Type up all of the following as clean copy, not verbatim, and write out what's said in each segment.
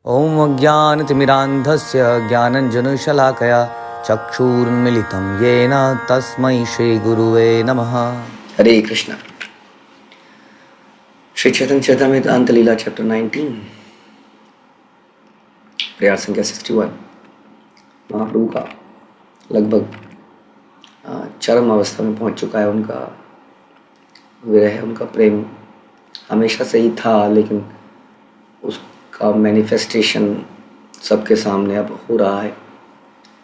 ॐ अज्ञानतिमिरान्धस्य ज्ञानञ्जनशलाकया चक्षुरुन्मिलितं येन तस्मै श्रीगुरुवे नमः। हरे कृष्णा। श्री चैतन्य चरितामृत लीला चैप्टर 19 प्रयार संख्या 61। महाप्रभु का लगभग चरम अवस्था में पहुंच चुका है। उनका विरह, उनका प्रेम हमेशा से ही था, लेकिन उसका मैनिफेस्टेशन सबके सामने अब हो रहा है।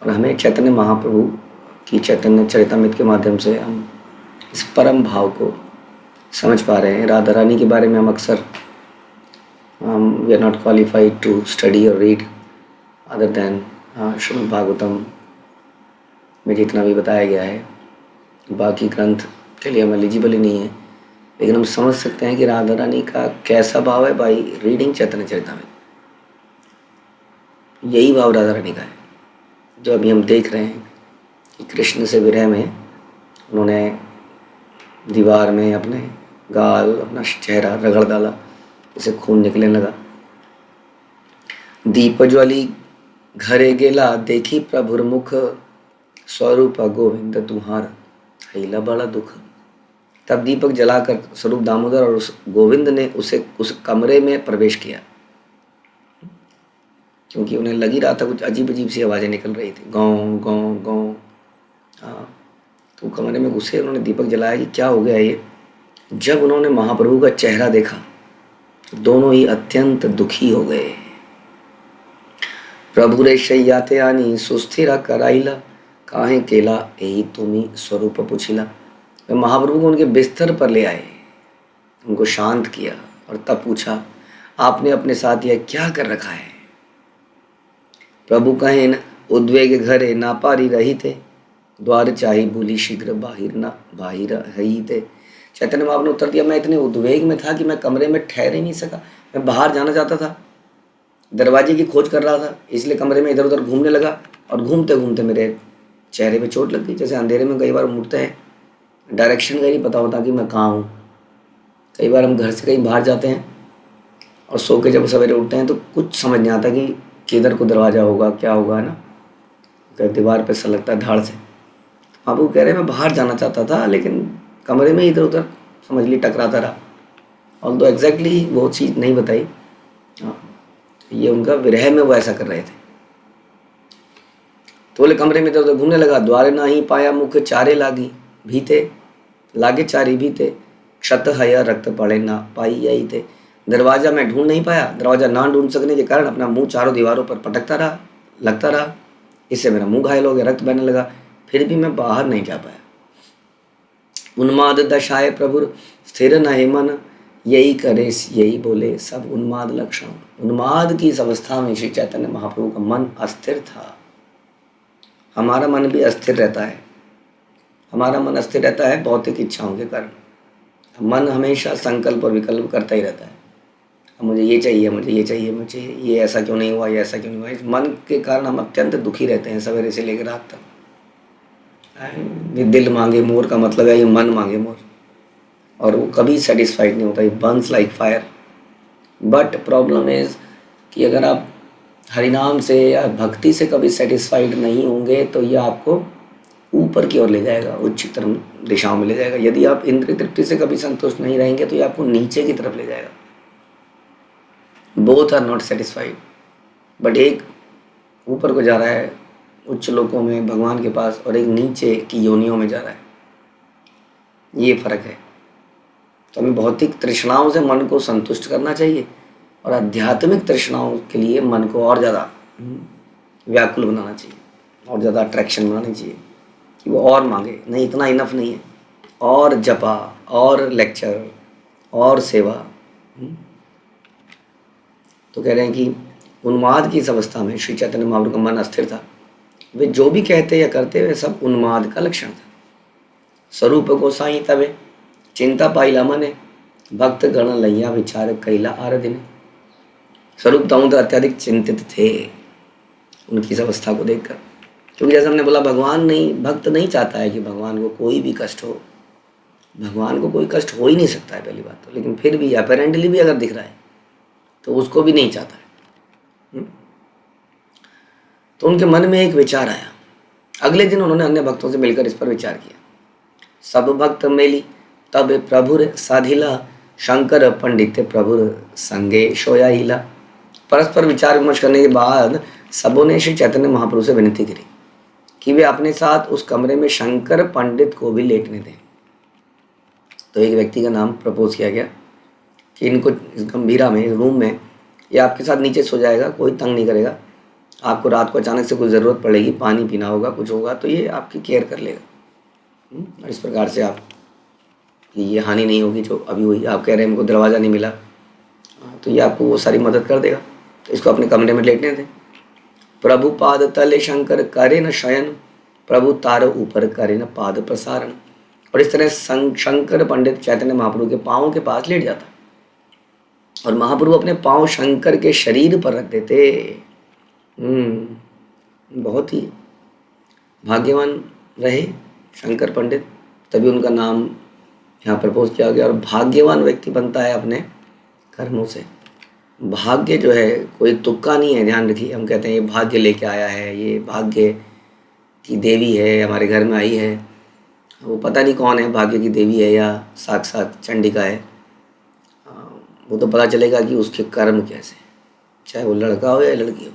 और हमें चैतन्य महाप्रभु की चैतन्य चरितामृत के माध्यम से हम इस परम भाव को समझ पा रहे हैं। राधा रानी के बारे में हम अक्सर we are not qualified to study और read other than Shrimad Bhagavatam में जितना भी बताया गया है। बाकी ग्रंथ के लिए हम एलिजिबल ही नहीं है, लेकिन हम समझ सकते हैं कि राधा रानी का कैसा भाव है बाई रीडिंग चैतन्य चरितामृत। यही भाव राधा रानी का है जो अभी हम देख रहे हैं कि कृष्ण से विरह में उन्होंने दीवार में अपने गाल, अपना चेहरा रगड़ डाला, इसे खून निकलने लगा। दीप ज्वाली घरे गेला, देखी प्रभुर मुख, स्वरूप गोविंद तुम्हारा हैला बड़ा दुख। तब दीपक जलाकर स्वरूप दामोदर और उस गोविंद ने उस कमरे में प्रवेश किया, क्योंकि उन्हें लगी रहा था कुछ अजीब अजीब सी आवाज़ें निकल रही थी, गाँव गाँव गाँव। हाँ, तो कमरे में घुसे, उन्होंने दीपक जलाया कि क्या हो गया ये। जब उन्होंने महाप्रभु का चेहरा देखा तो दोनों ही अत्यंत दुखी हो गए। प्रभु रे शय्याते आनी, सुस्थिरा कराइला, काहे केला यही तुम्ही स्वरूप पुछिला। वे महाप्रभु को उनके बिस्तर पर ले आए, उनको शांत किया और तब पूछा, आपने अपने साथ यह क्या कर रखा है। प्रभु कहे न उद्वेग घरे ना पारी रही थे, द्वार चाही भूली शीघ्र बाहिर ही थे। चैतन्य महाप्रभु ने उत्तर दिया, मैं इतने उद्वेग में था कि मैं कमरे में ठहर ही नहीं सका। मैं बाहर जाना चाहता था, दरवाजे की खोज कर रहा था, इसलिए कमरे में इधर उधर घूमने लगा और घूमते घूमते मेरे चेहरे पे चोट लग गई। जैसे अंधेरे में कई बार मुड़ते हैं, डायरेक्शन का नहीं पता होता कि मैं कहाँ हूँ। कई बार हम घर से कहीं बाहर जाते हैं और सो के जब सवेरे उठते हैं तो कुछ समझ नहीं आता कि किधर को दरवाज़ा होगा, क्या होगा ना। दीवार पे सा लगता है धाड़ से। आप वो कह रहे हैं मैं बाहर जाना चाहता था, लेकिन कमरे में इधर उधर समझ ली टकराता रहा, और तो एग्जैक्टली वो चीज़ नहीं बताई। ये उनका विरह में वो ऐसा कर रहे थे। तो बोले कमरे में इधर उधर घूमने लगा, द्वारे ना ही पाया मुख चारे लागी भीते, लागे चारी भीते, क्षत हया रक्त पड़े ना पाई यही थे। दरवाज़ा मैं ढूंढ नहीं पाया, दरवाज़ा ना ढूंढ सकने के कारण अपना मुंह चारों दीवारों पर पटकता रहा, लगता रहा। इससे मेरा मुंह घायल हो गया, रक्त बहने लगा, फिर भी मैं बाहर नहीं जा पाया। उन्माद दशाए प्रभु स्थिर न हे मन, यही करे यही बोले सब उन्माद लक्षण। उन्माद की इस अवस्था में श्री चैतन्य महाप्रभु का मन अस्थिर था। हमारा मन भी अस्थिर रहता है। हमारा मन अस्थिर रहता है भौतिक इच्छाओं के कारण। मन हमेशा संकल्प और विकल्प करता ही रहता है। मुझे ये चाहिए, मुझे ये चाहिए, मुझे ये ऐसा क्यों नहीं हुआ, ये ऐसा क्यों नहीं हुआ। इस मन के कारण हम अत्यंत दुखी रहते हैं सवेरे से लेकर रात तक। ये दिल मांगे मोर का मतलब है ये मन मांगे मोर, और वो कभी सेटिस्फाइड नहीं होता। ये Burns like fire. But problem is कि अगर आप हरिनाम से या भक्ति से कभी सेटिस्फाइड नहीं होंगे तो ये आपको ऊपर की ओर ले जाएगा, उच्चतम दिशाओं में ले जाएगा। यदि आप इंद्रिय तृप्ति से कभी संतुष्ट नहीं रहेंगे तो ये आपको नीचे की तरफ ले जाएगा। Both are not satisfied, but एक ऊपर को जा रहा है उच्च लोकों में भगवान के पास, और एक नीचे की योनियों में जा रहा है। ये फर्क है। तो हमें भौतिक तृष्णाओं से मन को संतुष्ट करना चाहिए, और आध्यात्मिक तृष्णाओं के लिए मन को और ज़्यादा व्याकुल बनाना चाहिए, और ज़्यादा अट्रैक्शन बनानी चाहिए कि वो और मांगे। नहीं, इतना इनफ नहीं है, और जपा, और लेक्चर, और सेवा। तो कह रहे हैं कि उन्माद की इस अवस्था में श्री चैतन्य महाप्रभु का मन अस्थिर था। वे जो भी कहते या करते वे सब उन्माद का लक्षण था। स्वरूप को साई तवे चिंता पाइला मने, भक्त गण लैया विचार कैला आरदिन। स्वरूप दामोदर अत्यधिक चिंतित थे उनकी इस अवस्था को देखकर, क्योंकि जैसे हमने बोला भगवान नहीं, भक्त नहीं चाहता है कि भगवान को कोई भी कष्ट हो। भगवान को कोई कष्ट हो ही नहीं सकता है पहली बात तो, लेकिन फिर भी अपेरेंटली भी अगर दिख रहा है तो उसको भी नहीं चाहता है। तो उनके मन में एक विचार आया। अगले दिन उन्होंने अन्य भक्तों से मिलकर इस पर विचार किया। सब भक्त मेली तब प्रभुर साधिला, शंकर पंडित प्रभुर संगे सोया हिला। परस्पर विचार विमर्श करने के बाद सबों ने श्री चैतन्य महाप्रभु से विनती करी कि वे अपने साथ उस कमरे में शंकर पंडित को भी लेटने दें। तो एक व्यक्ति का नाम प्रपोज किया गया कि इनको इस गंभीरा में, रूम में, ये आपके साथ नीचे सो जाएगा, कोई तंग नहीं करेगा। आपको रात को अचानक से कोई ज़रूरत पड़ेगी, पानी पीना होगा, कुछ होगा, तो ये आपकी केयर कर लेगा। और इस प्रकार से आप ये हानि नहीं होगी जो अभी हुई। आप कह रहे हैं हमको दरवाज़ा नहीं मिला, तो ये आपको वो सारी मदद कर देगा। तो इसको अपने कमरे में लेटने दें। प्रभु पाद तले शंकर करे न शयन, प्रभु तार ऊपर करे न पाद प्रसारण। और इस तरह शंकर पंडित चैतन्य महाप्रभु के पाँव के पास लेट जाता और महाप्रभु अपने पाँव शंकर के शरीर पर रख देते। बहुत ही भाग्यवान रहे शंकर पंडित, तभी उनका नाम यहाँ प्रपोज किया गया। और भाग्यवान व्यक्ति बनता है अपने कर्मों से। भाग्य जो है कोई तुक्का नहीं है, ध्यान रखिए। हम कहते हैं ये भाग्य लेके आया है, ये भाग्य की देवी है, हमारे घर में आई है। वो पता नहीं कौन है, भाग्य की देवी है या साक्षात चंडिका है। वो तो पता चलेगा कि उसके कर्म कैसे, चाहे वो लड़का हो या लड़की हो।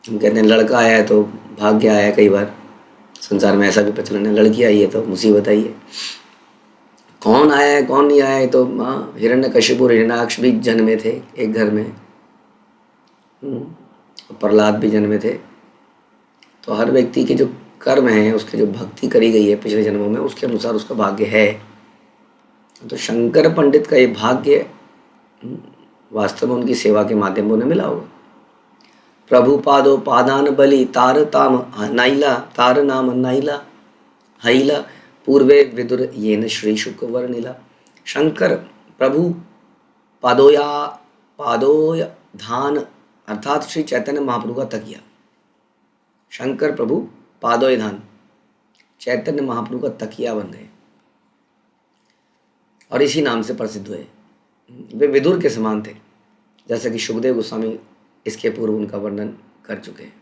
हम कहते हैं लड़का आया है तो भाग्य आया है, कई बार संसार में ऐसा भी प्रचलन है। लड़की आई है तो मुसीबत आई है। कौन आया है कौन नहीं आया है, तो हिरण्यकशिपु हिरण्याक्ष भी जन्मे थे एक घर में, प्रहलाद भी जन्मे थे। तो हर व्यक्ति के जो कर्म हैं, उसके जो भक्ति करी गई है पिछले जन्मों में, उसके अनुसार उसका भाग्य है। तो शंकर पंडित का ये भाग्य वास्तव में उनकी सेवा के माध्यम उन्हें मिला होगा। प्रभु पादो पादान बलि तार ताम नाइला, तार नाम नाइला हईला, पूर्वे विदुर येन श्री शुक्रवर नीला। शंकर प्रभु पादोय धान अर्थात श्री चैतन्य महाप्रभु का तकिया। शंकर प्रभु पादोय धान चैतन्य महाप्रभु का तकिया बन गए और इसी नाम से प्रसिद्ध हुए। वे विदुर के समान थे, जैसा कि सुखदेव गोस्वामी इसके पूर्व उनका वर्णन कर चुके हैं।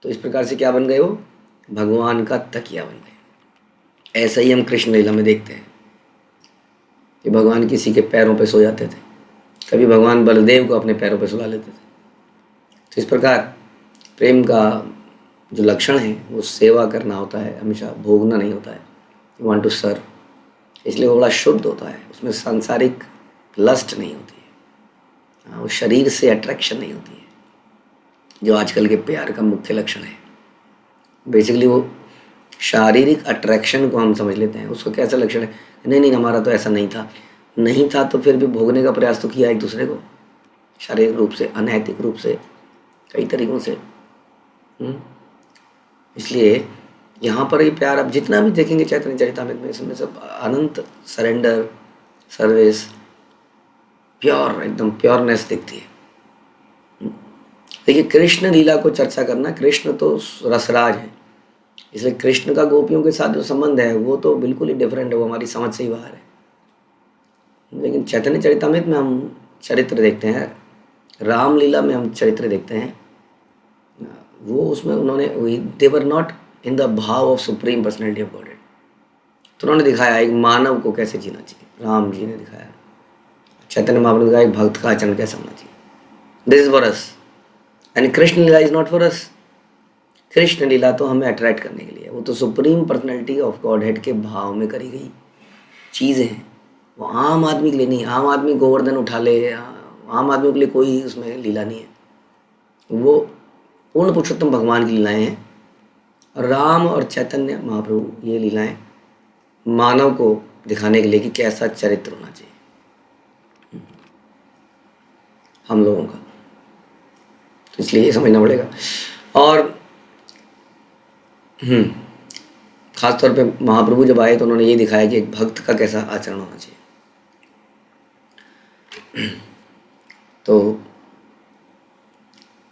तो इस प्रकार से क्या बन गए वो? भगवान का तकिया बन गए। ऐसा ही हम कृष्ण लीला में देखते हैं कि भगवान किसी के पैरों पे सो जाते थे, कभी भगवान बलदेव को अपने पैरों पे सुला लेते थे। तो इस प्रकार प्रेम का जो लक्षण है वो सेवा करना होता है, हमेशा भोगना नहीं होता है। यू वांट टू सर्व, इसलिए वो बड़ा शुद्ध होता है। उसमें सांसारिक लस्ट नहीं होती है, वो शरीर से अट्रैक्शन नहीं होती है, जो आजकल के प्यार का मुख्य लक्षण है। बेसिकली वो शारीरिक अट्रैक्शन को हम समझ लेते हैं, उसका कैसा लक्षण है? नहीं हमारा तो ऐसा नहीं था तो फिर भी भोगने का प्रयास तो किया एक दूसरे को, शारीरिक रूप से, अनैतिक रूप से, कई तरीकों से। इसलिए यहाँ पर ये प्यार आप जितना भी देखेंगे चैतन्य चरितामृत में, इसमें सब अनंत सरेंडर, सर्विस, प्योर, एकदम प्योरनेस दिखती है। देखिए कृष्ण लीला को चर्चा करना, कृष्ण तो रसराज है, इसलिए कृष्ण का गोपियों के साथ जो संबंध है वो तो बिल्कुल ही डिफरेंट है, वो हमारी समझ से ही बाहर है। लेकिन चैतन्य चरितामृत में हम चरित्र देखते हैं, रामलीला में हम चरित्र देखते हैं, वो उसमें उन्होंने दे वर नॉट इन द भाव of supreme personality of God. तो उन्होंने दिखाया एक मानव को कैसे जीना चाहिए, राम जी ने दिखाया। चैतन्य महाप्रभु का एक भक्त का आचरण कैसा होना चाहिए। This is for us and Krishna लीला is not for us. Krishna लीला तो हमें अट्रैक्ट करने के लिए, वो तो supreme personality of godhead के भाव में करी गई चीज़ें हैं, वो आम आदमी के लिए नहीं। आम आदमी गोवर्धन उठा ले, आम आदमी के लिए कोई उसमें लीला नहीं है। वो पूर्ण पुरुषोत्तम भगवान की लीलाएं हैं। और राम और चैतन्य महाप्रभु ये लीलाएं मानव को दिखाने के लिए कि कैसा चरित्र होना चाहिए हम लोगों का। तो इसलिए ये समझना पड़ेगा। और खास तौर पे महाप्रभु जब आए तो उन्होंने ये दिखाया कि एक भक्त का कैसा आचरण होना चाहिए। तो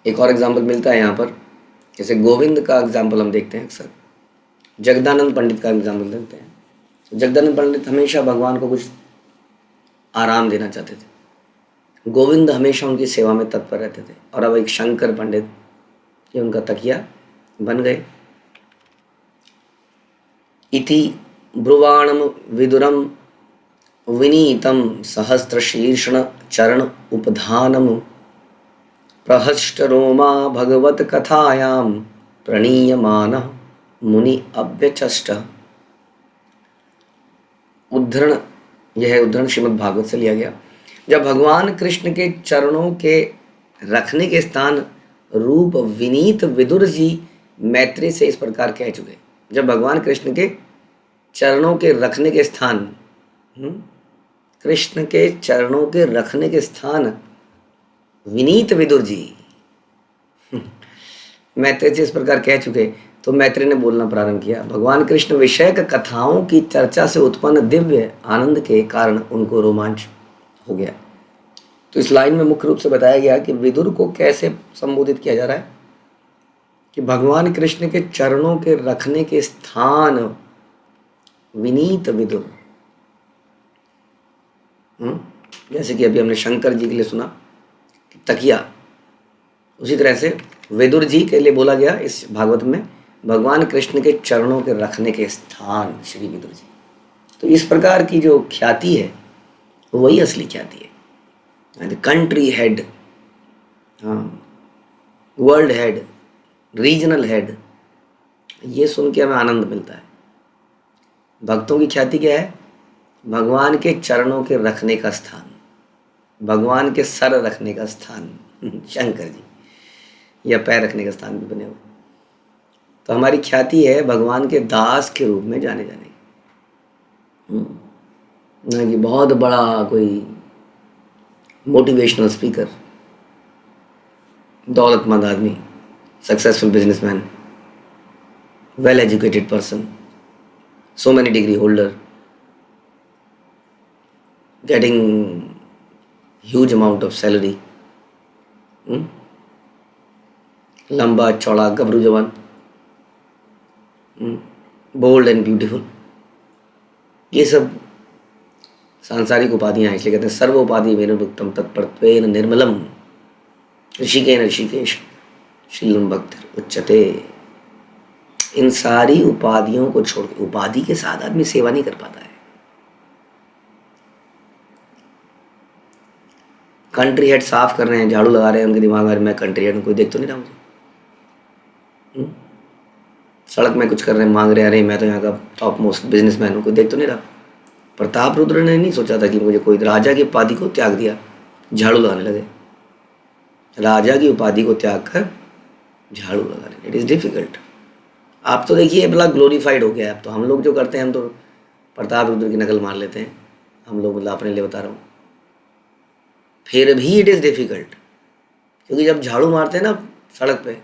एक और एग्जाम्पल मिलता है यहाँ पर, जैसे गोविंद का एग्जाम्पल हम देखते हैं अक्सर, जगदानंद पंडित का एग्जाम्पल देखते हैं। तो जगदानंद पंडित हमेशा भगवान को कुछ आराम देना चाहते थे, गोविंद हमेशा उनकी सेवा में तत्पर रहते थे। और अब एक शंकर पंडित ये उनका तकिया बन गए। इति ब्रुवाणम विदुरम विनीतम सहस्रशीर्षण चरण उपधानम प्रहष्ट रोमा भगवत कथायाम प्रणीयमान मुनि अव्यचष्ट। उद्धरण, यह उद्धरण श्रीमद् भागवत से लिया गया। जब भगवान कृष्ण के चरणों के रखने के स्थान रूप विनीत विदुर जी मैत्री से इस प्रकार कह चुके। जब भगवान कृष्ण के चरणों के रखने के स्थान, कृष्ण के चरणों के रखने के स्थान विनीत विदुर जी मैत्री से इस प्रकार कह चुके, तो मैत्री ने बोलना प्रारंभ किया। भगवान कृष्ण विषयक कथाओं की चर्चा से उत्पन्न दिव्य आनंद के कारण उनको रोमांच हो गया। तो इस लाइन में मुख्य रूप से बताया गया कि विदुर को कैसे संबोधित किया जा रहा है कि भगवान कृष्ण के चरणों के रखने के स्थान विनीत विदुर। जैसे कि अभी हमने शंकर जी के लिए सुना कि तकिया, उसी तरह से विदुर जी के लिए बोला गया इस भागवत में भगवान कृष्ण के चरणों के रखने के स्थान श्री विदुर जी। तो इस प्रकार की जो ख्याति है वही असली ख्याति है। Country head, world head, regional head, ये सुन के हमें आनंद मिलता है। भक्तों की ख्याति क्या है? भगवान के चरणों के रखने का स्थान, भगवान के सर रखने का स्थान शंकर जी, या पैर रखने का स्थान भी बने हुए। तो हमारी ख्याति है भगवान के दास के रूप में जाने जाने की, ना कि बहुत बड़ा कोई मोटिवेशनल स्पीकर, दौलतमंद आदमी, successful businessman, well educated person, so many degree holder, getting huge amount of salary, लंबा चौड़ा गबरू जवान, बोल्ड एंड ब्यूटीफुल, ये सब सांसारिक उपाधियां हैं। इसलिए कहते हैं सर्व उपाधि वेनुक्तम तत्पर्त्वेन निर्मलम ऋषिकेन ऋषिकेश शीलम भक्त उच्चते। इन सारी उपाधियों को छोड़ के, उपाधि के साथ आदमी सेवा नहीं कर पाता है। कंट्री हेड साफ कर रहे हैं, झाड़ू लगा रहे हैं, उनके दिमाग में मैं कंट्री हेड हूं, कोई देख तो नहीं रहा मुझे। सड़क में कुछ कर रहे हैं, मांग रहे हैं, अरे मैं तो यहाँ का टॉप मोस्ट बिजनेसमैन हूँ, कोई देख तो नहीं रहा। प्रताप रुद्र ने नहीं सोचा था कि मुझे कोई राजा की उपाधि को त्याग दिया, झाड़ू लगाने लगे। राजा की उपाधि को त्याग कर झाड़ू लगाने, इट इज डिफिकल्ट। आप तो देखिए बड़ा ग्लोरीफाइड हो गया है। अब तो हम लोग जो करते हैं, हम तो प्रताप रुद्र की नकल मार लेते हैं, हम लोग, मतलब अपने लिए बता रहा हूँ। फिर भी इट इज़ डिफ़िकल्ट, क्योंकि जब झाड़ू मारते हैं ना सड़क पे,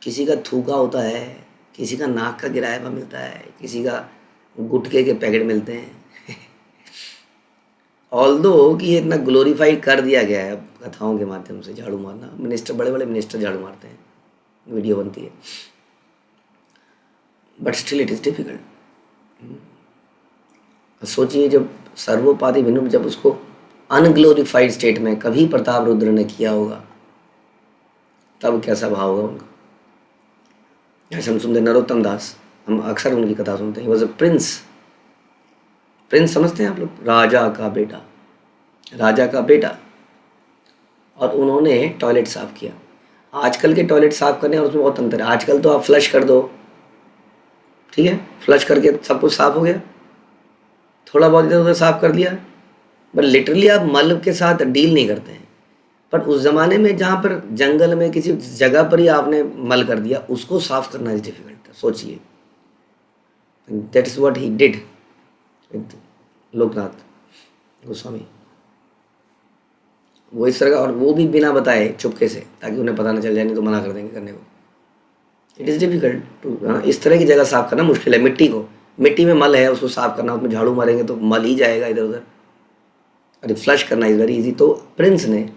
किसी का थूका होता है, किसी का नाक का गिराया हुआ मिलता है, किसी का गुटखे के पैकेट मिलते हैं। ऑल्दो कि ये इतना ग्लोरीफाइड कर दिया गया है अब कथाओं के माध्यम से झाड़ू मारना। मिनिस्टर, बड़े बड़े मिनिस्टर झाड़ू मारते हैं, वीडियो बनती है, but still it is difficult. सोचिए जब सर्वोपाधि विनुर, जब उसको अनग्लोरीफाइड स्टेट में कभी प्रताप रुद्र ने किया होगा, तब कैसा भाव होगा उनका। जैसे हम सुनते नरोत्तम दास, हम अक्सर उनकी कथा सुनते हैं। He was a prince. Prince समझते हैं आप लोग? राजा का बेटा, राजा का बेटा। और उन्होंने टॉयलेट साफ किया। आजकल के टॉयलेट साफ करने और उसमें बहुत अंतर है। आजकल तो आप फ्लश कर दो, ठीक है, फ्लश करके सब कुछ साफ हो गया, थोड़ा बहुत इधर उधर साफ कर लिया, बट लिटरली आप मल के साथ डील नहीं करते हैं। पर उस ज़माने में जहाँ पर जंगल में किसी जगह पर ही आपने मल कर दिया, उसको साफ करना इज डिफिकल्ट। सोचिए, that is what he did with Loknath Goswami. वो इस तरह का, और वो भी बिना बताए चुपके से, ताकि उन्हें पता ना चल जाए, नहीं तो मना कर देंगे करने को। इट इज़ डिफिकल्ट टू, इस तरह की जगह साफ करना मुश्किल है। मिट्टी को, मिट्टी में मल है, उसको साफ करना, उसमें झाड़ू मारेंगे तो मल ही जाएगा इधर उधर। अरे फ्लश करना इज वेरी इजी। तो प्रिंस ने,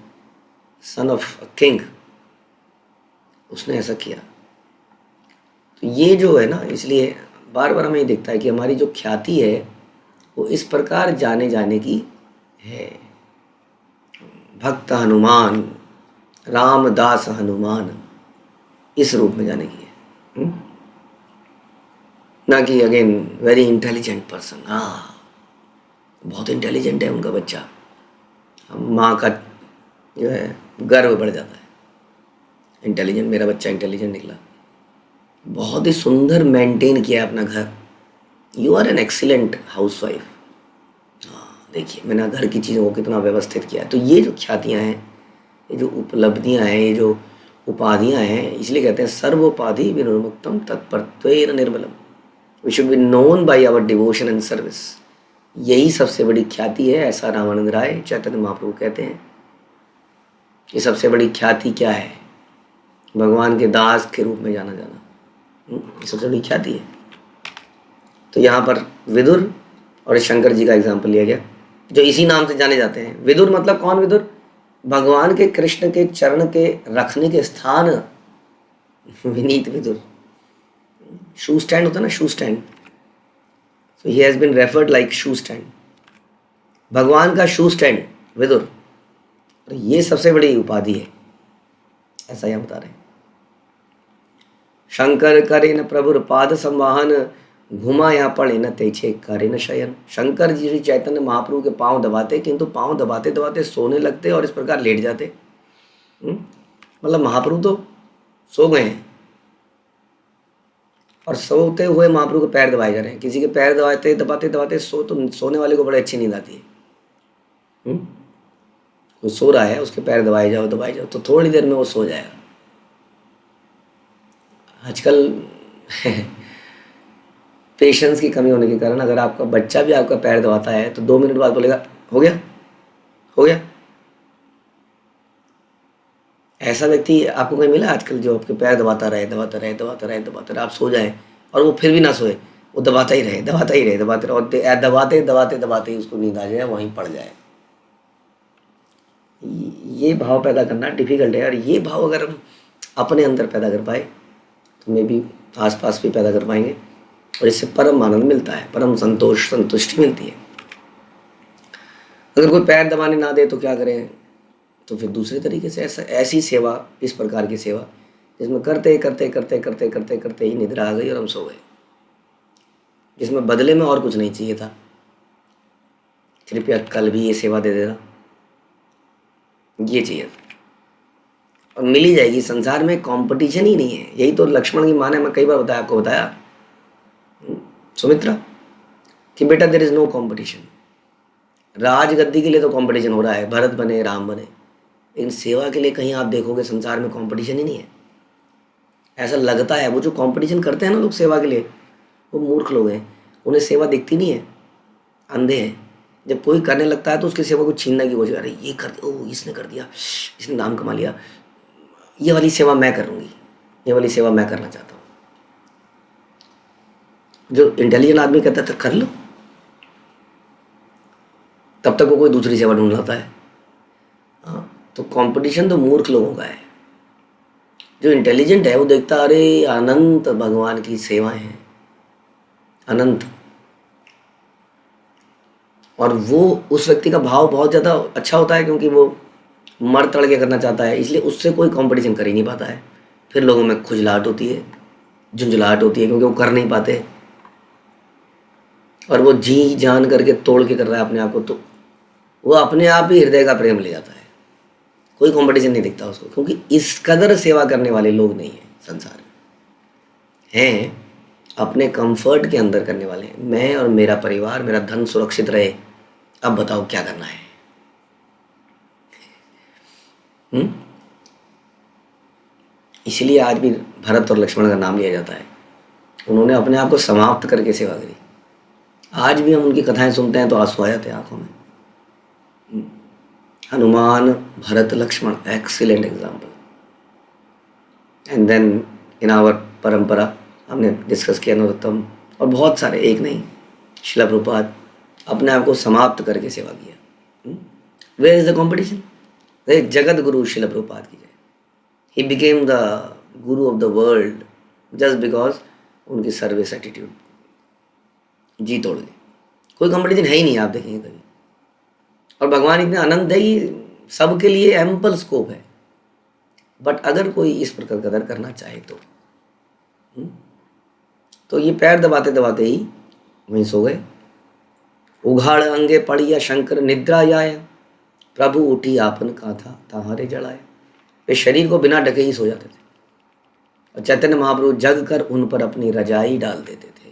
सन ऑफ किंग, उसने ऐसा किया। तो ये जो है ना, इसलिए बार बार हमें ये दिखता है कि हमारी जो ख्याति है वो इस प्रकार जाने जाने की है। भक्त हनुमान, रामदास हनुमान, इस रूप में जाने की है। ना कि अगेन वेरी इंटेलिजेंट पर्सन, हाँ बहुत इंटेलिजेंट है उनका बच्चा, माँ का जो है गर्व बढ़ जाता है, इंटेलिजेंट, मेरा बच्चा इंटेलिजेंट निकला, बहुत ही सुंदर मेंटेन किया अपना घर, you are an excellent housewife. हाँ देखिए मैंने घर की चीज़ों को कितना व्यवस्थित किया है। तो ये जो ख्यातियाँ हैं, ये जो उपलब्धियाँ हैं, ये जो उपाधियाँ हैं, इसलिए कहते हैं सर्वोपाधि विनिर्मुक्तम तत्परत्वेन निर्मलम, we should be known by our devotion and service. यही सबसे बड़ी ख्याति है, ऐसा रामानंद राय चैतन्य महाप्रभु कहते हैं। ये सबसे बड़ी ख्याति क्या है? भगवान के दास के रूप में जाना जाना, ये सबसे बड़ी ख्याति है। तो यहाँ पर विदुर और शंकर जी का एग्जाम्पल लिया गया, जो इसी नाम से जाने जाते हैं। विदुर मतलब कौन विदुर? भगवान के कृष्ण के चरण के रखने के स्थान, विनीत विदुर। शू स्टैंड होता है ना, shoe stand, so he has been referred like shoe stand, भगवान का शू स्टैंड विदुर। और ये सबसे बड़ी उपाधि है, ऐसा ही हम बता रहे हैं। शंकर करे न प्रभुर पाद संवाहन, घुमा यहाँ पड़े न तेछे करे न शयन। शंकर जी श्री चैतन्य महाप्रभु के पांव दबाते, किंतु पांव दबाते दबाते सोने लगते और इस प्रकार लेट जाते। मतलब महाप्रभु तो सो गए हैं और सोते हुए महाप्रभु के पैर दबाए जा रहे हैं। किसी के पैर दबाते दबाते दबाते सोने वाले को बड़े अच्छी नींद आती है। वो सो रहा है, उसके पैर दबाए जाओ तो थोड़ी देर में वो सो जाएगा। आजकल पेशेंस की कमी होने के कारण अगर आपका बच्चा भी आपका पैर दबाता है तो 2 मिनट बाद बोलेगा हो गया हो गया। ऐसा व्यक्ति आपको कहीं मिला आजकल जो आपके पैर दबाता रहे, आप सो जाए और वो फिर भी ना सोए, वो दबाते रहे और दबाते ही उसको नींद आ जाए, वहीं पड़ जाए। ये भाव पैदा करना डिफिकल्ट है, और ये भाव अगर हम अपने अंदर पैदा कर पाए तो मे भी आसपास भी पैदा कर पाएंगे, और इससे परम आनंद मिलता है, परम संतुष्टि मिलती है। अगर कोई पैर दबाने ना दे तो क्या करें? तो फिर दूसरे तरीके से ऐसी सेवा, इस प्रकार की सेवा जिसमें करते करते ही निद्रा आ गई और हम सो गए, जिसमें बदले में और कुछ नहीं चाहिए था, कृपया कल भी ये सेवा दे देना, ये चाहिए और मिल ही जाएगी। संसार में कंपटीशन ही नहीं है, यही तो लक्ष्मण की माँ ने, मैं कई बार आपको बताया सुमित्रा, कि बेटा देयर इज नो कंपटीशन। राजगद्दी के लिए तो कंपटीशन हो रहा है, भरत बने राम बने, लेकिन सेवा के लिए कहीं आप देखोगे संसार में कंपटीशन ही नहीं है। ऐसा लगता है, वो जो कंपटीशन करते हैं ना लोग सेवा के लिए, वो मूर्ख लोग हैं, उन्हें सेवा दिखती नहीं है, अंधे हैं। जब कोई करने लगता है तो उसकी सेवा को छीनने की कोशिश, अरे ये कर दिया, ओ इसने कर दिया, इसने नाम कमा लिया, ये वाली सेवा मैं करूँगी, ये वाली सेवा मैं करना चाहता हूँ। जो इंटेलिजेंट आदमी कहता था कर लो, तब तक वो कोई दूसरी सेवा ढूंढ लाता है। हाँ, तो कंपटीशन तो मूर्ख लोगों का है। जो इंटेलिजेंट है वो देखता अरे अनंत भगवान की सेवाएं हैं, अनंत, और वो उस व्यक्ति का भाव बहुत ज़्यादा अच्छा होता है, क्योंकि वो मर तड़ के करना चाहता है, इसलिए उससे कोई कंपटीशन कर ही नहीं पाता है। फिर लोगों में खुजलाहट होती है, झुंझलाहट होती है, क्योंकि वो कर नहीं पाते, और वो जी जान करके तोड़ के कर रहा है अपने आप को, तो वो अपने आप ही हृदय का प्रेम ले जाता है। कोई कंपटीशन नहीं दिखता उसको, क्योंकि इस कदर सेवा करने वाले लोग नहीं हैं संसार में, हैं अपने कंफर्ट के अंदर करने वाले हैं। मैं और मेरा परिवार, मेरा धन सुरक्षित रहे, अब बताओ क्या करना है। इसलिए आज भी भरत और लक्ष्मण का नाम लिया जाता है। उन्होंने अपने आप को समाप्त करके सेवा करी। आज भी हम उनकी कथाएं सुनते हैं तो आंसू आ जाते हैं आंखों में। Hanuman, Bharat, Lakshman, excellent example. And then in our परंपरा हमने डिस्कस किया नरोत्तम, और बहुत सारे, एक नहीं, शिला प्रभुपाद अपने आप को समाप्त करके सेवा किया। Where is the competition? एक जगत गुरु शिला प्रभुपाद की जय। He became the guru of the world just because उनकी सर्विस एटीट्यूड जी तोड़ गई। कोई कंपटीशन है ही नहीं, आप देखेंगे कभी। और भगवान इतने अनंत है कि सबके लिए एम्पल स्कोप है। बट अगर कोई इस प्रकार कदर करना चाहे तो ये पैर दबाते दबाते ही वहीं सो गए। उघाड़ अंगे पड़िया शंकर निद्रा जाय, प्रभु उठी आपन का था ताहारे जड़ाए। वे शरीर को बिना ढके ही सो जाते थे और चैतन्य महाप्रभु जग कर उन पर अपनी रजाई डाल देते थे।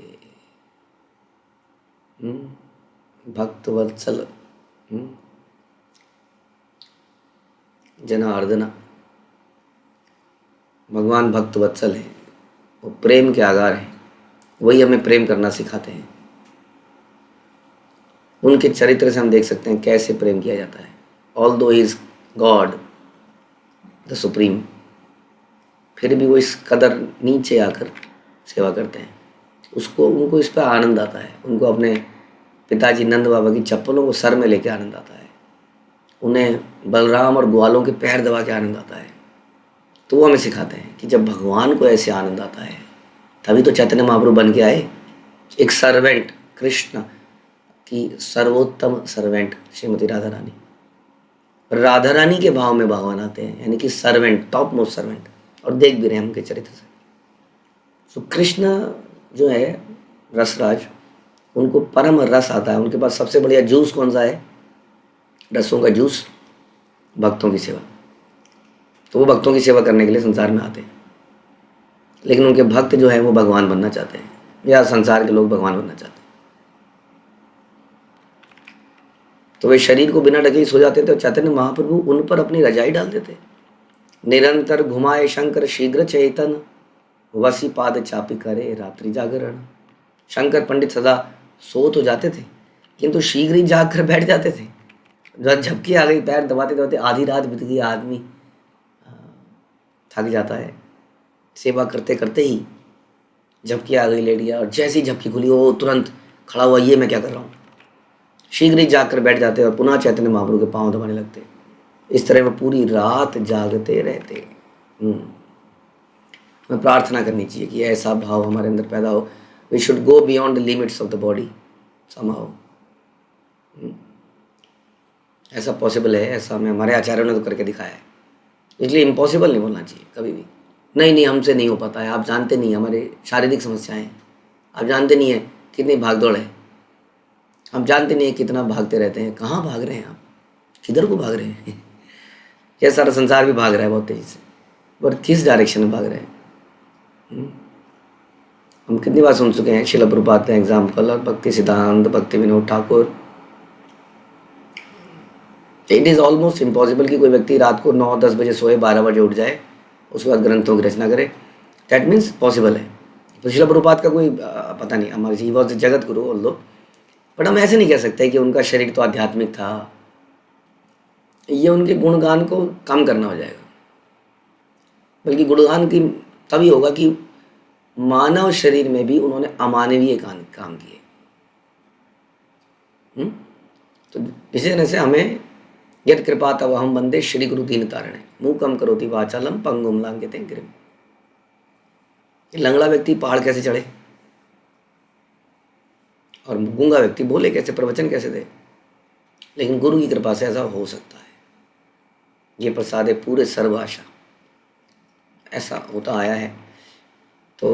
भक्त वत्सल जनार्दना, भगवान भक्त वत्सल हैं, वो प्रेम के आगार हैं, वही हमें प्रेम करना सिखाते हैं। उनके चरित्र से हम देख सकते हैं कैसे प्रेम किया जाता है। ऑल दो इज गॉड द सुप्रीम, फिर भी वो इस कदर नीचे आकर सेवा करते हैं। उनको इस पर आनंद आता है। उनको अपने पिताजी नंद बाबा की चप्पलों को सर में लेके आनंद आता है। उन्हें बलराम और ग्वालों के पैर दबा के आनंद आता है। तो वो हमें सिखाते हैं कि जब भगवान को ऐसे आनंद आता है तभी तो चैतन्य महाप्रभु बन के आए। एक सर्वेंट, कृष्ण की सर्वोत्तम सर्वेंट श्रीमती राधा रानी, राधा रानी के भाव में भगवान आते हैं, यानी कि सर्वेंट, टॉप मोस्ट सर्वेंट। और देख भी रहे हैं उनके चरित्र से। सो कृष्ण जो है रसराज, उनको परम रस आता है। उनके पास सबसे बढ़िया जूस कौन सा है? रसों का जूस, भक्तों की सेवा। तो वो भक्तों की सेवा करने के लिए संसार में आते हैं। लेकिन उनके भक्त जो है वो भगवान बनना चाहते हैं, या संसार के लोग भगवान बनना चाहते हैं। तो वे शरीर को बिना ढके ही सो जाते थे और चैतन्य महाप्रभु उन पर अपनी रजाई डाल देते। निरंतर घुमाए शंकर शीघ्र चेतन, वसी पाद चापी करे रात्रि जागरण। शंकर पंडित सदा सो तो जाते थे किंतु शीघ्र ही जाग कर बैठ जाते थे। जब झपकी आ गई, पैर दबाते दबाते आधी रात बीत गई, आदमी थक जाता है सेवा करते करते ही। झपकी आ गई, लेट गया, और जैसी झपकी खुली वो तुरंत खड़ा हुआ, ये मैं क्या कर रहा हूँ। शीघ्र ही जाग कर बैठ जाते और पुनः चैतन्य महाप्रभु के पांव दबाने लगते। इस तरह वो पूरी रात जागते रहते। हमें प्रार्थना करनी चाहिए कि ऐसा भाव हमारे अंदर पैदा हो। We should go beyond the limits of the body somehow. ऐसा पॉसिबल है, ऐसा हमें हमारे आचार्यों ने तो करके दिखाया है। इसलिए इम्पॉसिबल नहीं बोलना चाहिए कभी भी। नहीं हमसे नहीं हो पाता है। आप जानते नहीं हमारे शारीरिक समस्याएं हैं, आप जानते नहीं है कितनी भागदौड़ है, आप जानते नहीं है कितना भागते रहते हैं। कहाँ भाग रहे हैं आप, किधर को भाग रहे हैं? यह सारा संसार भी भाग रहा है बहुत तेज़ी से, पर किस डायरेक्शन में भाग रहे हैं? हम कितनी बार सुन चुके हैं शिला प्रभुपाद का एग्जाम्पल और भक्ति सिद्धांत भक्ति Vinod Thakur. It is almost impossible कि कोई व्यक्ति रात को 9-10 बजे सोए, 12 बजे उठ जाए, उसके बाद ग्रंथों की रचना करे। दैट मीन्स पॉसिबल है। तो शिला प्रभुपाद का कोई पता नहीं, हमारे he was Jagat Guru all दो, बट हम ऐसे नहीं कह सकते कि उनका शरीर तो आध्यात्मिक था। ये उनके गुणगान को कम करना हो जाएगा। बल्कि गुणगान की तभी होगा कि मानव शरीर में भी उन्होंने अमानवीय काम किए। तो इसी तरह से हमें यद कृपा तव हम बंदे श्री गुरु दीन तारणे मूकम करोति वाचालम पंगुम लांघयते गिरिम। लंगड़ा व्यक्ति पहाड़ कैसे चढ़े और गूंगा व्यक्ति बोले कैसे, प्रवचन कैसे दे? लेकिन गुरु की कृपा से ऐसा हो सकता है। ये प्रसाद है पूरे सर्वआशा, ऐसा होता आया है। तो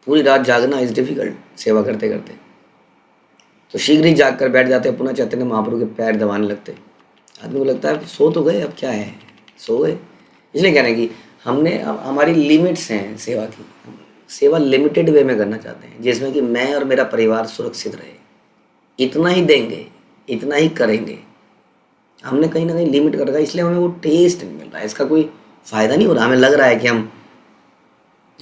पूरी रात जागना इज डिफिकल्ट सेवा करते करते। तो शीघ्र ही जाग कर बैठ जाते, पुनः चैतन्य महाप्रभु के पैर दबाने लगते। आदमी को लगता है सो तो गए, अब क्या है, सो गए। इसलिए कह रहे हैं कि हमने हमारी लिमिट्स हैं सेवा की। सेवा लिमिटेड वे में करना चाहते हैं जिसमें कि मैं और मेरा परिवार सुरक्षित रहे। इतना ही देंगे, इतना ही करेंगे। हमने कहीं ना कहीं लिमिट कर रखा है, इसलिए हमें वो टेस्ट नहीं मिल रहा है, इसका कोई फ़ायदा नहीं हो रहा। हमें लग रहा है कि हम,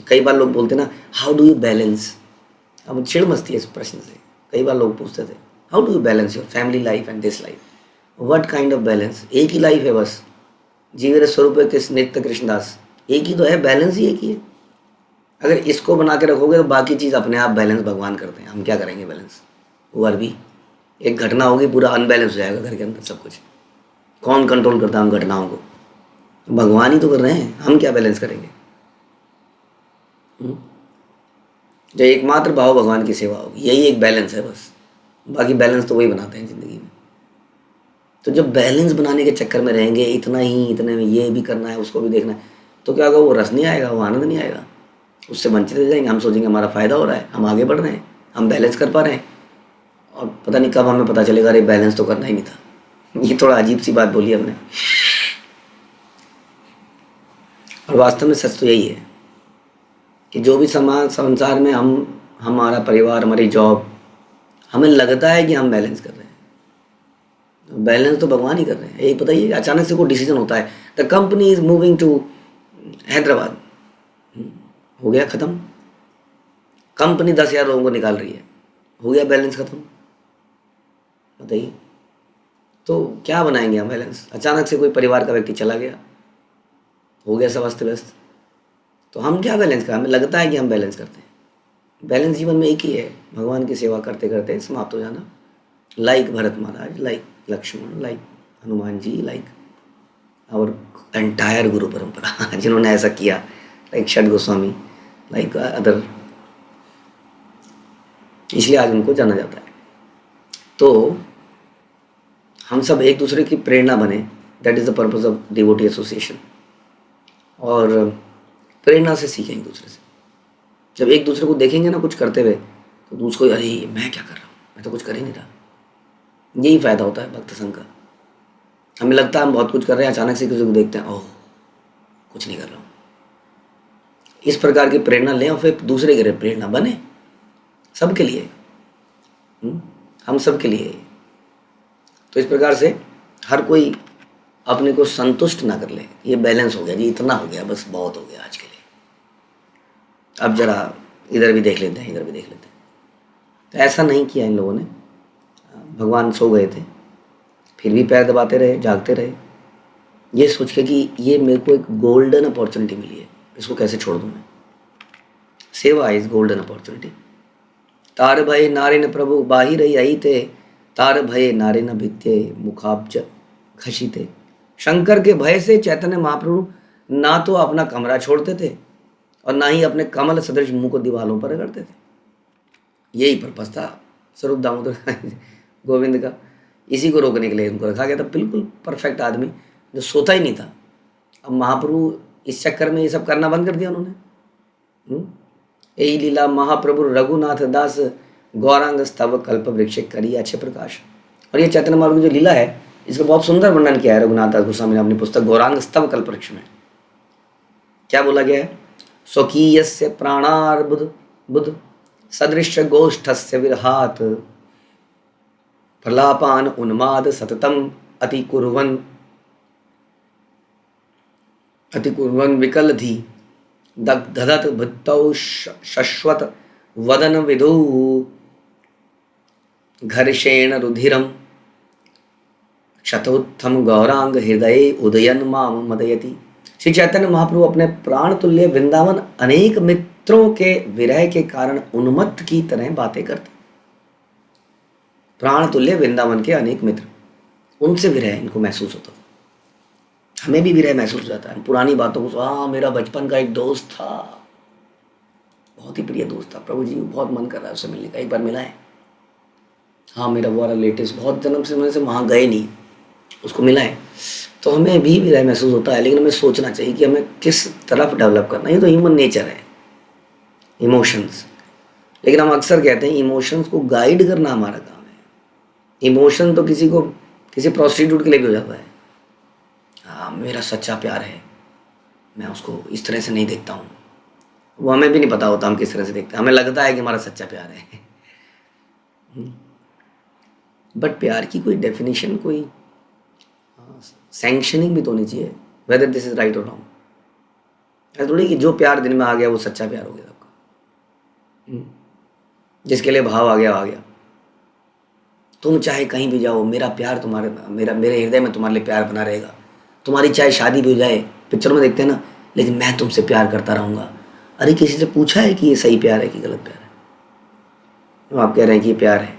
कई बार लोग बोलते ना, हाउ डू यू बैलेंस। अब चिड़ मस्ती है इस प्रश्न से। कई बार लोग पूछते थे, how do you balance your family life and this life. What kind of balance? एक ही लाइफ है बस, जीवेर स्वरूप किस नित्य कृष्णदास, एक ही तो है, बैलेंस ही एक ही है। अगर इसको बना के रखोगे तो बाकी चीज़ अपने आप बैलेंस भगवान करते हैं। हम क्या करेंगे बैलेंस? वो भी एक घटना होगी, पूरा अनबैलेंस हो जाएगा घर के अंदर सब कुछ। कौन कंट्रोल करता है हम घटनाओं को? भगवान ही तो कर रहे हैं, हम क्या बैलेंस करेंगे? जो एकमात्र भाव भगवान की सेवा होगी, यही एक बैलेंस है बस। बाकी बैलेंस तो वही बनाते हैं ज़िंदगी में। तो जब बैलेंस बनाने के चक्कर में रहेंगे, इतना ही, इतने में ये भी करना है, उसको भी देखना है, तो क्या होगा, वो रस नहीं आएगा, वो आनंद नहीं आएगा, उससे वंचित रह जाएंगे। हम सोचेंगे हमारा फ़ायदा हो रहा है, हम आगे बढ़ रहे हैं, हम बैलेंस कर पा रहे हैं, और पता नहीं कब हमें पता चलेगा अरे बैलेंस तो करना ही नहीं था। ये थोड़ा अजीब सी बात बोली हमने, और वास्तव में सच तो यही है कि जो भी समाज संसार में हम, हमारा परिवार, हमारी जॉब, हमें लगता है कि हम बैलेंस कर रहे हैं, बैलेंस तो भगवान ही कर रहे हैं। यही पता ही, अचानक से कोई डिसीजन होता है, the company is moving to Hyderabad, हो गया ख़त्म, कंपनी 10,000 लोगों को निकाल रही है, हो गया बैलेंस ख़त्म। बताइए, तो क्या बनाएंगे हम बैलेंस? अचानक से कोई परिवार का व्यक्ति चला गया, हो गया सब अस्त व्यस्त, तो हम क्या बैलेंस करें? हमें लगता है कि हम बैलेंस करते हैं। बैलेंस जीवन में एक ही है, भगवान की सेवा करते करते समाप्त हो जाना, लाइक भरत महाराज, like Lakshman, like Hanuman ji, like और एंटायर गुरु परंपरा जिन्होंने ऐसा किया, लाइक षड गोस्वामी, लाइक अदर, इसलिए आज उनको जाना जाता है। तो हम सब एक दूसरे की प्रेरणा बने, that is the purpose of devotee association, और प्रेरणा से सीखें एक दूसरे से। जब एक दूसरे को देखेंगे ना कुछ करते हुए, तो दूसरे को, अरे मैं क्या कर रहा हूँ, मैं तो कुछ कर ही नहीं रहा। यही फ़ायदा होता है भक्त संघ का। हमें लगता है हम बहुत कुछ कर रहे हैं, अचानक से किसी को देखते हैं, ओह कुछ नहीं कर रहा हूँ। इस प्रकार की प्रेरणा लें और फिर दूसरे के लिए प्रेरणा बने, सबके लिए, हम सब के लिए। तो इस प्रकार से हर कोई अपने को संतुष्ट ना कर ले, ये बैलेंस हो गया जी, इतना हो गया, बस बहुत हो गया आज के लिए, अब जरा इधर भी देख लेते हैं, इधर भी देख लेते हैं। तो ऐसा नहीं किया इन लोगों ने। भगवान सो गए थे, फिर भी पैर दबाते रहे, जागते रहे, ये सोच के कि ये मेरे को एक गोल्डन अपॉर्चुनिटी मिली है, इसको कैसे छोड़ दूँ मैं। सेवा इज गोल्डन अपॉर्चुनिटी। तार भय नारे न प्रभु बाही रही आई थे, तार भय नारे न भित्ते मुखाब्ज घसीते। शंकर के भय से चैतन्य महाप्रभु ना तो अपना कमरा छोड़ते थे और ना ही अपने कमल सदृश मुंह को दीवालों पर रगड़ते थे। यही पर्पस था स्वरूप दामोदर गोविंद का, इसी को रोकने के लिए उनको रखा गया था। बिल्कुल परफेक्ट आदमी जो सोता ही नहीं था। अब महाप्रभु इस चक्कर में ये सब करना बंद कर दिया उन्होंने। यही लीला महाप्रभु रघुनाथ दास गौरांग स्तव कल्प वृक्ष करी अच्छे प्रकाश। और ये चैतन्य महाप्रभु की जो लीला है, इसका बहुत सुंदर वर्णन किया है रघुनाथ दास गोस्वामी ने अपनी पुस्तक गौरांग स्तव कल्प वृक्ष में। क्या बोला गया है? स्वकीयस्य प्राणार्बुद बुध सदृश्य गोष्ठस्य विरहात प्रलापान उन्माद सततम अतिकुर्वन् विकलधि दग्धत भित्तौ शश्वत वदन विधु घर्षेण रुधिरम शतोत्थम गौरांग हृदय उदयन माम मदयति। श्री चैतन्य महाप्रभु अपने प्राण तुल्य वृंदावन अनेक मित्रों के विरह के कारण उन्मत्त की तरह बातें करते। प्राण तुल्य वृंदावन के अनेक मित्र, उनसे विरह इनको महसूस होता था। हमें भी विरह महसूस हो जाता है पुरानी बातों को। हाँ, मेरा बचपन का एक दोस्त था, बहुत ही प्रिय दोस्त था, प्रभु जी बहुत मन कर रहा है उससे मिलने का, एक बार मिला है। हाँ, मेरा वो वाला लेटेस्ट, बहुत जन्म से वहाँ गए नहीं, उसको मिला है। तो हमें भी विरह महसूस होता है, लेकिन हमें सोचना चाहिए कि हमें किस तरफ डेवलप करना है। ये तो ह्यूमन नेचर है, इमोशंस। लेकिन हम अक्सर कहते हैं इमोशंस को गाइड करना हमारा काम है। इमोशन तो किसी प्रोस्टिट्यूट के लिए भी हो जाता है। हाँ, मेरा सच्चा प्यार है, मैं उसको इस तरह से नहीं देखता हूँ। वो हमें भी नहीं पता होता हम किस तरह से देखते हैं। हमें लगता है कि हमारा सच्चा प्यार है, बट प्यार की कोई डेफिनेशन, कोई सैंक्शनिंग भी तो होनी चाहिए, वेदर दिस इज राइट और रॉन्ग। ऐसा थोड़ी कि जो प्यार दिन में आ गया वो सच्चा प्यार हो गया आपका। जिसके लिए भाव आ गया। तुम चाहे कहीं भी जाओ, मेरा प्यार मेरे हृदय में तुम्हारे लिए प्यार बना रहेगा। तुम्हारी चाहे शादी भी हो जाए, पिक्चर में देखते हैं ना, लेकिन मैं तुमसे प्यार करता रहूँगा। अरे किसी से पूछा है कि ये सही प्यार है कि गलत प्यार है? तो आप कह रहे हैं कि ये प्यार है।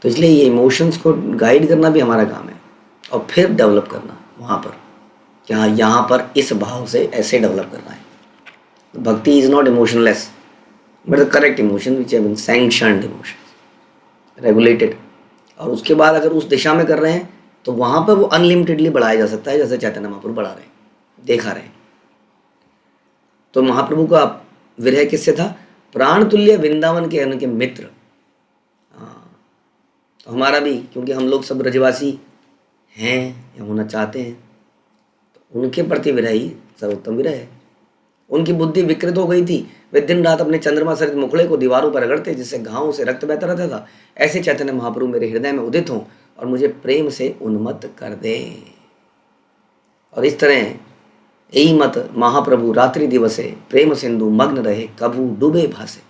तो इसलिए ये इमोशंस को गाइड करना भी हमारा काम है, और फिर डेवलप करना वहाँ पर कि हाँ, यहाँ पर इस भाव से ऐसे डेवलप करना है। Bhakti is not emotionless, but the correct emotion which have been sanctioned emotions, regulated और उसके बाद अगर उस दिशा में कर रहे हैं तो वहाँ पर वो अनलिमिटेडली बढ़ाया जा सकता है, जैसे चैतन्य महाप्रभु बढ़ा रहे हैं, देखा रहे हैं। तो महाप्रभु का विरह किससे था? प्राण तुल्य वृंदावन के उनके मित्र। हाँ, तो हमारा भी, क्योंकि हम लोग सब ब्रजवासी हैं या होना चाहते हैं, तो उनके प्रति विरह ही सर्वोत्तम विरह है। उनकी बुद्धि विकृत हो गई थी, वे दिन रात अपने चंद्रमा सरित मुखड़े को दीवारों पर रगड़ते जिससे घावों से रक्त बहता रहता था। ऐसे चैतन्य महाप्रभु मेरे हृदय में उदित हों और मुझे प्रेम से उन्मत्त कर दें। और इस तरह यही मत महाप्रभु रात्रि दिवसे प्रेम सिंधु मग्न रहे कभू डूबे भासे।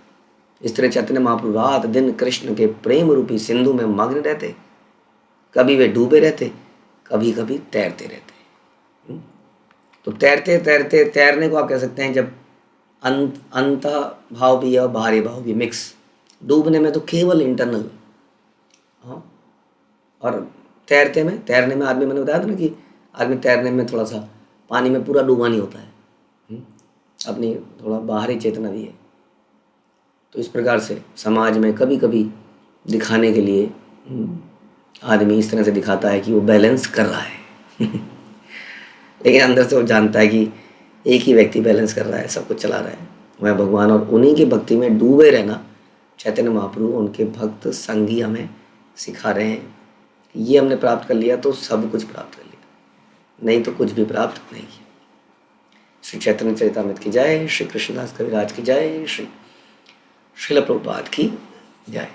इस तरह चैतन्य महाप्रभु रात दिन कृष्ण के प्रेम रूपी सिंधु में मग्न रहते, कभी वे डूबे रहते, कभी कभी तैरते रहते। तो तैरते तैरते, तैरने को आप कह सकते हैं जब अंत भाव भी और बाहरी भाव भी मिक्स। डूबने में तो केवल इंटरनल, हाँ, और तैरने में आदमी, मैंने बताया था ना कि आदमी तैरने में थोड़ा सा पानी में पूरा डूबा नहीं होता है, अपनी थोड़ा बाहरी चेतना भी है। तो इस प्रकार से समाज में कभी कभी दिखाने के लिए आदमी इस तरह से दिखाता है कि वो बैलेंस कर रहा है लेकिन अंदर से वो जानता है कि एक ही व्यक्ति बैलेंस कर रहा है, सब कुछ चला रहा है, वह भगवान। और उन्हीं की भक्ति में डूबे रहना चैतन्य महाप्रभु उनके भक्त संगी हमें सिखा रहे हैं। ये हमने प्राप्त कर लिया तो सब कुछ प्राप्त कर लिया, नहीं तो कुछ भी प्राप्त नहीं किया। श्री चैतन्य चरितामृत की जय, श्री कृष्णदास कविराज की जय, श्री श्रील प्रभुपाद की जय।